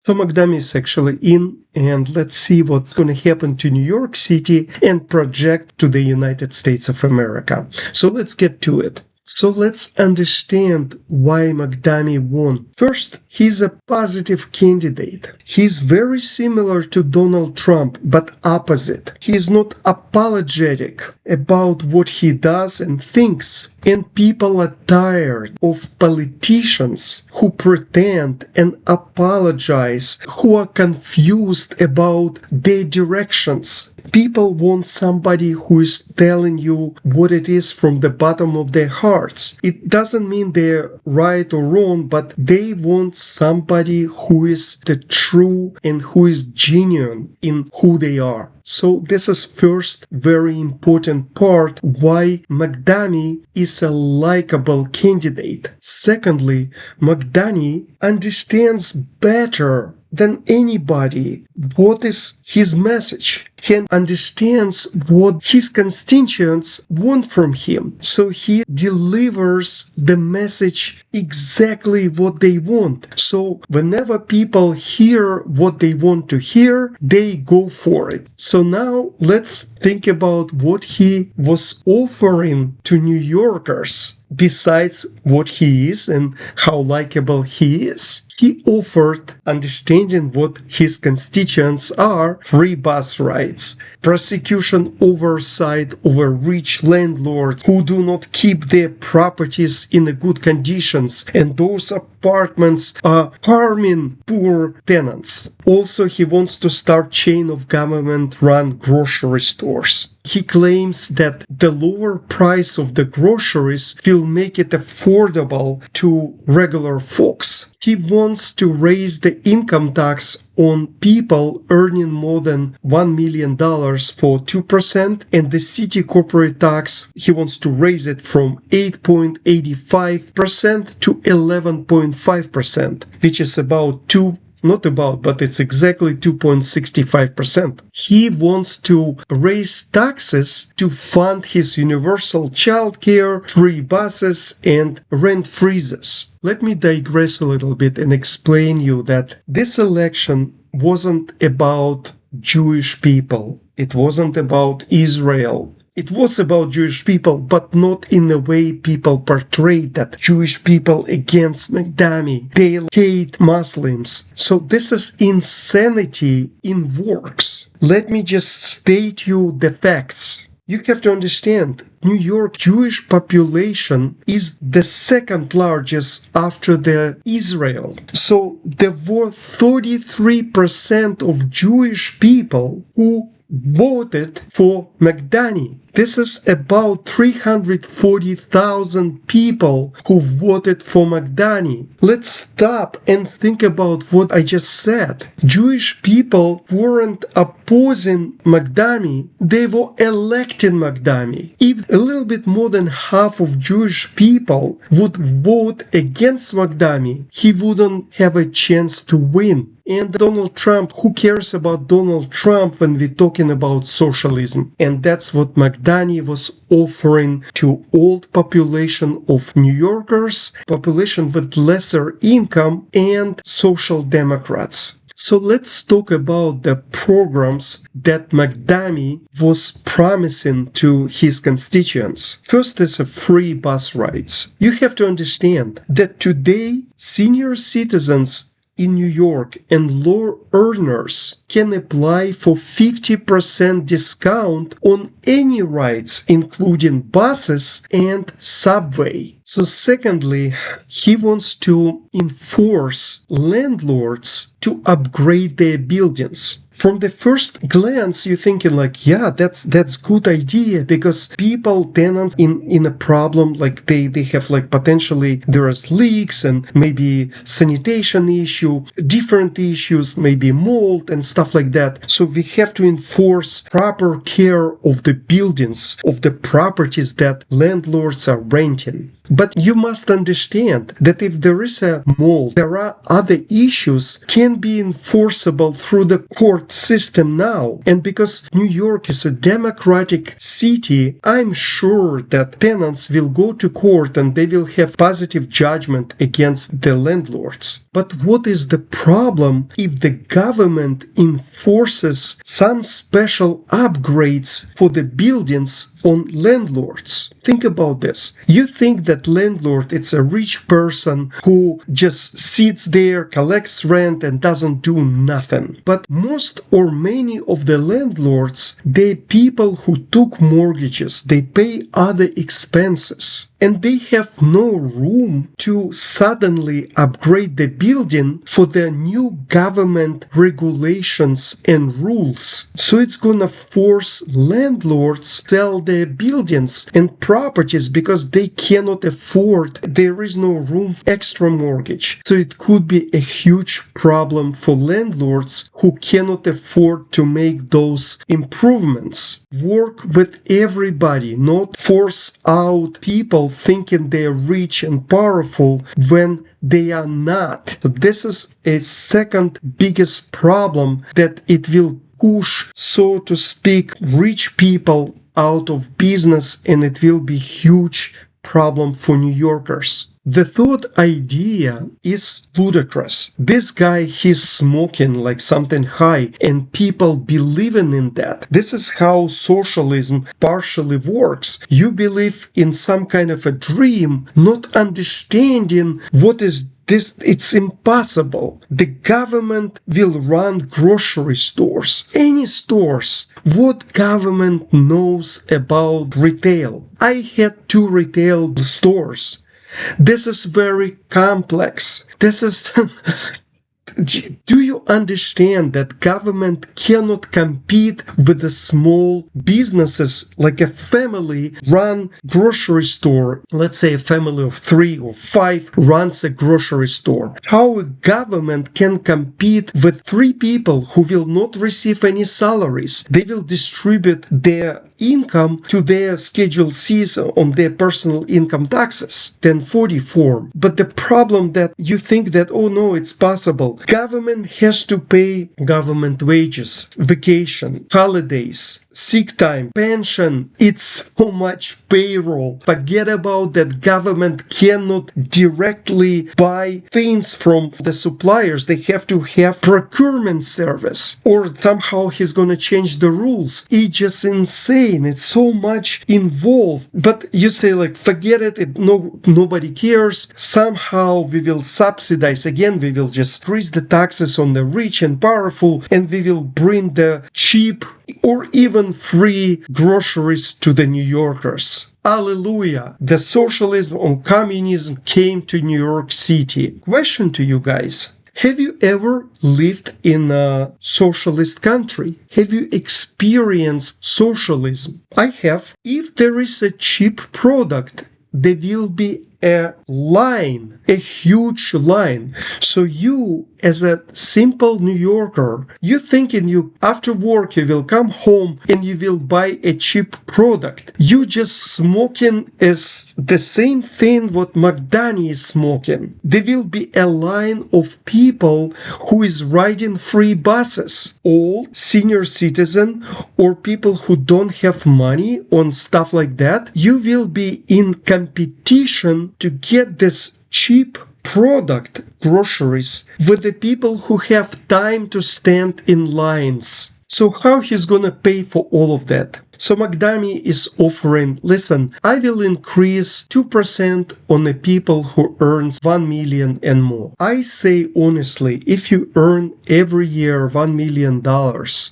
So Mamdani is actually in, and let's see what's going to happen to New York City and project to the United States of America. So let's get to it. So let's understand why Mamdani won. First, he's a positive candidate. He's very similar to Donald Trump, but opposite. He's not apologetic about what he does and thinks. And people are tired of politicians who pretend and apologize, who are confused about their directions. People want somebody who is telling you what it is from the bottom of their hearts. It doesn't mean they're right or wrong, but they want somebody who is the true and who is genuine in who they are. So this is first very important part why Mamdani is a likable candidate. Secondly, Mamdani understands better than anybody what is his message. He understands what his constituents want from him. So he delivers the message exactly what they want. So whenever people hear what they want to hear, they go for it. So now let's think about what he was offering to New Yorkers besides what he is and how likable he is. He offered, understanding what his constituents are, free bus rides, prosecution oversight over rich landlords who do not keep their properties in good conditions, and those apartments are harming poor tenants. Also, he wants to start chain of government-run grocery stores. He claims that the lower price of the groceries will make it affordable to regular folks. He wants to raise the income tax on people earning more than $1 million for 2%, and the city corporate tax, he wants to raise it from 8.85% to 11.5%, which is but it's exactly 2.65%. He wants to raise taxes to fund his universal childcare, free buses, and rent freezes. Let me digress a little bit and explain you that this election wasn't about Jewish people. It wasn't about Israel. It was about Jewish people, but not in the way people portrayed that Jewish people against Mamdani. They hate Muslims. So this is insanity in works. Let me just state you the facts. You have to understand, New York Jewish population is the second largest after the Israel. So there were 33% of Jewish people who voted for Mamdani. This is about 340,000 people who voted for Mamdani. Let's stop and think about what I just said. Jewish people weren't opposing Mamdani, they were electing Mamdani. If a little bit more than half of Jewish people would vote against Mamdani, he wouldn't have a chance to win. And Donald Trump, who cares about Donald Trump when we're talking about socialism? And that's what Mamdani was offering to old population of New Yorkers, population with lesser income, and social democrats. So let's talk about the programs that Mamdani was promising to his constituents. First is a free bus rides. You have to understand that today senior citizens in New York and low earners can apply for 50% discount on any rides, including buses and subway. So secondly, he wants to enforce landlords to upgrade their buildings. From the first glance, you're thinking like, yeah, that's good idea, because tenants in a problem, like they have like potentially there is leaks and maybe sanitation issue, different issues, maybe mold and stuff like that. So we have to enforce proper care of the buildings, of the properties that landlords are renting. But you must understand that if there is a mall, there are other issues can be enforceable through the court system now. And because New York is a democratic city, I'm sure that tenants will go to court and they will have positive judgment against the landlords. But what is the problem if the government enforces some special upgrades for the buildings on landlords? Think about this. You think that landlord it's a rich person who just sits there, collects rent and doesn't do nothing. But most or many of the landlords, they're people who took mortgages, they pay other expenses. And they have no room to suddenly upgrade the building for the new government regulations and rules. So it's gonna force landlords sell their buildings and properties because they cannot afford, there is no room for extra mortgage. So it could be a huge problem for landlords who cannot afford to make those improvements. Work with everybody, not force out people thinking they're rich and powerful when they are not. So this is a second biggest problem that it will push, so to speak, rich people out of business, and it will be huge problem for New Yorkers. The third idea is ludicrous. This guy, he's smoking like something high and people believing in that. This is how socialism partially works. You believe in some kind of a dream, not understanding what is this. It's impossible. The government will run grocery stores, any stores. What government knows about retail? I had 2 retail stores. This is very complex. This is Do you understand that government cannot compete with the small businesses like a family-run grocery store? Let's say a family of 3 or 5 runs a grocery store. How a government can compete with 3 people who will not receive any salaries? They will distribute their income to their Schedule Cs on their personal income taxes, 1040 form. But the problem that you think that, oh no, it's possible. Government has to pay government wages, vacation, holidays, sick time, pension. It's so much payroll. Forget about that. Government cannot directly buy things from the suppliers. They have to have procurement service, or somehow he's gonna change the rules. It's just insane. It's so much involved. But you say like, forget it. Nobody cares. Somehow we will subsidize again. We will just increase the taxes on the rich and powerful, and we will bring the cheap or even free groceries to the New Yorkers. Hallelujah! The socialism or communism came to New York City. Question to you guys. Have you ever lived in a socialist country? Have you experienced socialism? I have. If there is a cheap product, there will be a line, a huge line. So you, as a simple New Yorker, you thinking you after work you will come home and you will buy a cheap product. You just smoking is the same thing what Mamdani'S is smoking. There will be a line of people who is riding free buses, all senior citizen or people who don't have money on stuff like that. You will be in competition to get this cheap product, groceries, with the people who have time to stand in lines. So how he's gonna pay for all of that? So Mamdani is offering, listen, I will increase 2% on the people who earns 1 million and more. I say honestly, if you earn every year $1 million,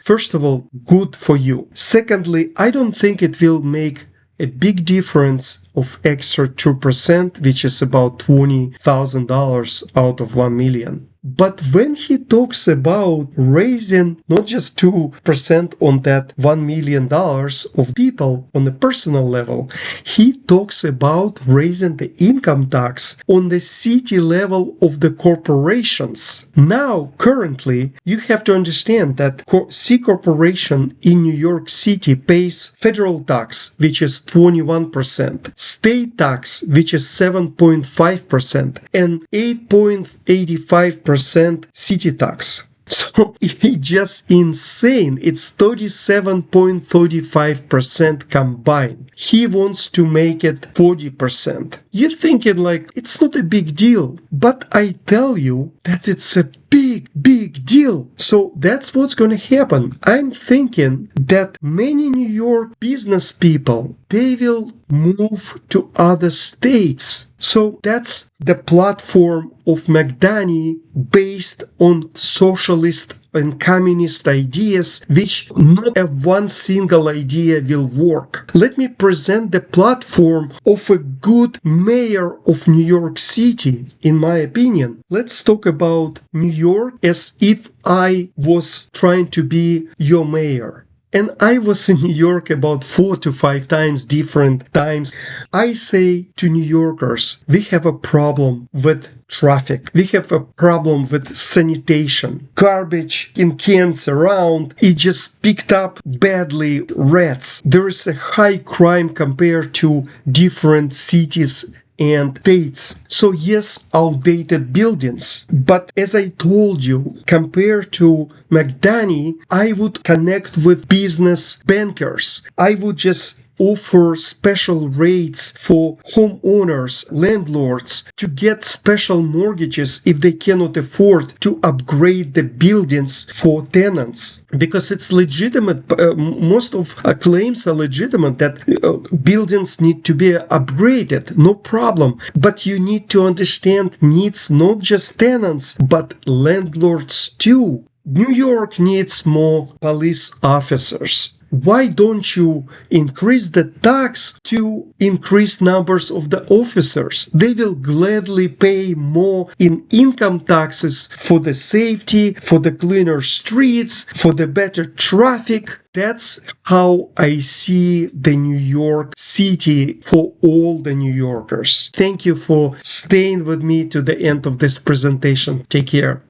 first of all, good for you. Secondly, I don't think it will make a big difference of extra 2%, which is about $20,000 out of 1 million. But when he talks about raising not just 2% on that $1 million of people on a personal level, he talks about raising the income tax on the city level of the corporations. Now, currently, you have to understand that C Corporation in New York City pays federal tax, which is 21%, state tax, which is 7.5%, and 8.85% city tax. So it's just insane. It's 37.35% combined. He wants to make it 40%. You're thinking like, it's not a big deal. But I tell you that it's a big deal. So that's what's going to happen. I'm thinking that many New York business people, they will move to other states. So that's the platform of Mamdani based on socialist and communist ideas, which not a one single idea will work. Let me present the platform of a good mayor of New York City, in my opinion. Let's talk about New York as if I was trying to be your mayor. And I was in New York about 4 to 5 times, different times. I say to New Yorkers, we have a problem with traffic. We have a problem with sanitation. Garbage in cans around, it just picked up badly rats. There is a high crime compared to different cities and states. So yes, outdated buildings. But as I told you, compared to Mamdani, I would connect with business bankers. I would just offer special rates for homeowners, landlords, to get special mortgages if they cannot afford to upgrade the buildings for tenants. Because it's legitimate, most of claims are legitimate that buildings need to be upgraded, no problem. But you need to understand needs not just tenants, but landlords too. New York needs more police officers. Why don't you increase the tax to increase numbers of the officers? They will gladly pay more in income taxes for the safety, for the cleaner streets, for the better traffic. That's how I see the New York City for all the New Yorkers. Thank you for staying with me to the end of this presentation. Take care.